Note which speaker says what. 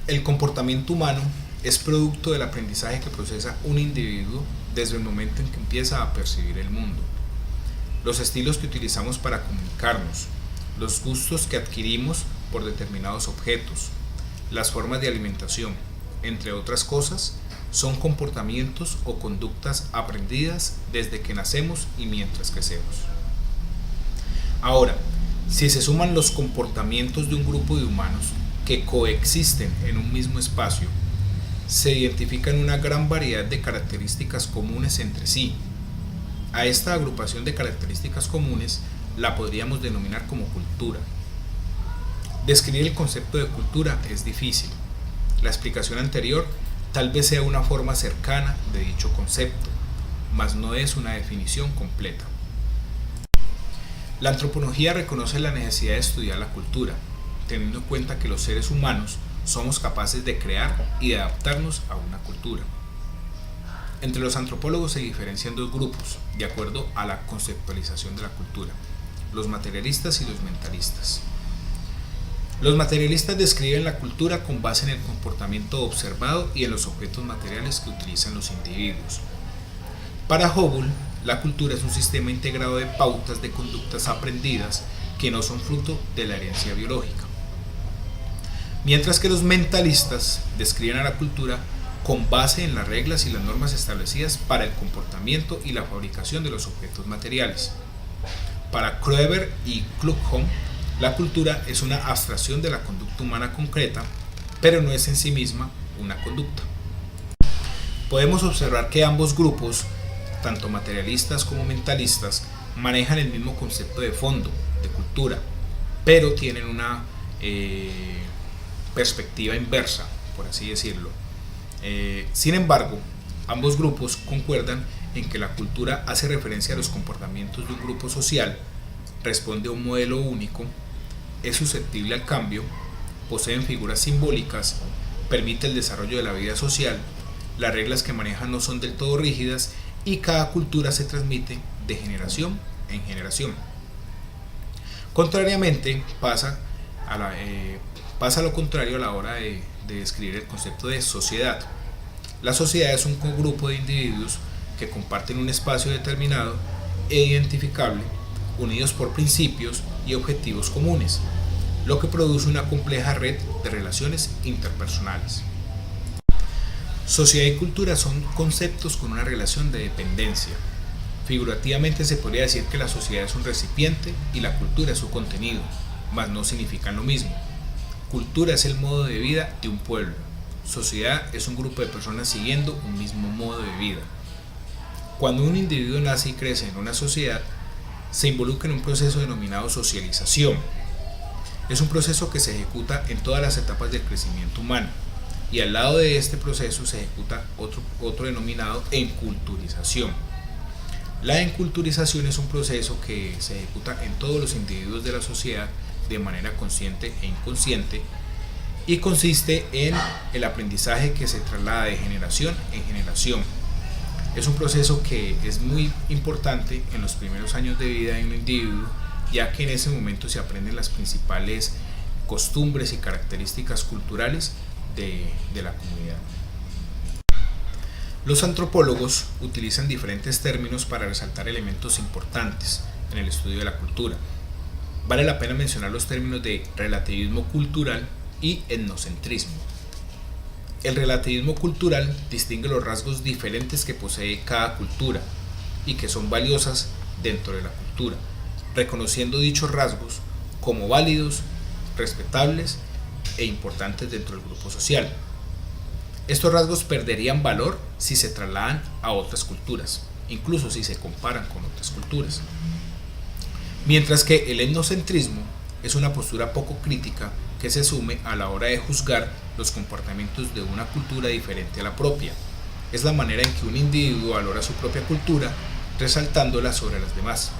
Speaker 1: El comportamiento humano es producto del aprendizaje que procesa un individuo desde el momento en que empieza a percibir el mundo. Los estilos que utilizamos para comunicarnos, los gustos que adquirimos por determinados objetos, las formas de alimentación, entre otras cosas, son comportamientos o conductas aprendidas desde que nacemos y mientras crecemos. Ahora, si se suman los comportamientos de un grupo de humanos que coexisten en un mismo espacio, se identifican una gran variedad de características comunes entre sí. A esta agrupación de características comunes la podríamos denominar como cultura. Describir el concepto de cultura es difícil. La explicación anterior tal vez sea una forma cercana de dicho concepto, mas no es una definición completa. La antropología reconoce la necesidad de estudiar la cultura, teniendo en cuenta que los seres humanos somos capaces de crear y de adaptarnos a una cultura. Entre los antropólogos se diferencian dos grupos, de acuerdo a la conceptualización de la cultura: los materialistas y los mentalistas. Los materialistas describen la cultura con base en el comportamiento observado y en los objetos materiales que utilizan los individuos. Para Hobble, la cultura es un sistema integrado de pautas de conductas aprendidas que no son fruto de la herencia biológica. Mientras que los mentalistas describen a la cultura con base en las reglas y las normas establecidas para el comportamiento y la fabricación de los objetos materiales. Para Kroeber y Kluckhohn, la cultura es una abstracción de la conducta humana concreta, pero no es en sí misma una conducta. Podemos observar que ambos grupos, tanto materialistas como mentalistas, manejan el mismo concepto de fondo, de cultura, pero tienen una perspectiva inversa, por así decirlo. Sin embargo, ambos grupos concuerdan en que la cultura hace referencia a los comportamientos de un grupo social, responde a un modelo único, es susceptible al cambio, poseen figuras simbólicas, permite el desarrollo de la vida social, las reglas que manejan no son del todo rígidas y cada cultura se transmite de generación en generación. Contrariamente, pasa lo contrario a la hora de describir el concepto de sociedad. La sociedad es un grupo de individuos que comparten un espacio determinado e identificable, unidos por principios y objetivos comunes, lo que produce una compleja red de relaciones interpersonales. Sociedad y cultura son conceptos con una relación de dependencia. Figurativamente se podría decir que la sociedad es un recipiente y la cultura es su contenido, mas no significan lo mismo. Cultura es el modo de vida de un pueblo. Sociedad es un grupo de personas siguiendo un mismo modo de vida. Cuando un individuo nace y crece en una sociedad, se involucra en un proceso denominado socialización. Es un proceso que se ejecuta en todas las etapas del crecimiento humano, y al lado de este proceso se ejecuta otro denominado enculturización. La enculturización es un proceso que se ejecuta en todos los individuos de la sociedad de manera consciente e inconsciente, y consiste en el aprendizaje que se traslada de generación en generación. Es un proceso que es muy importante en los primeros años de vida de un individuo, ya que en ese momento se aprenden las principales costumbres y características culturales de la comunidad. Los antropólogos utilizan diferentes términos para resaltar elementos importantes en el estudio de la cultura. Vale la pena mencionar los términos de relativismo cultural y etnocentrismo. El relativismo cultural distingue los rasgos diferentes que posee cada cultura y que son valiosas dentro de la cultura, reconociendo dichos rasgos como válidos, respetables e importantes dentro del grupo social. Estos rasgos perderían valor si se trasladan a otras culturas, incluso si se comparan con otras culturas. Mientras que el etnocentrismo es una postura poco crítica que se asume a la hora de juzgar los comportamientos de una cultura diferente a la propia. Es la manera en que un individuo valora su propia cultura, resaltándola sobre las demás.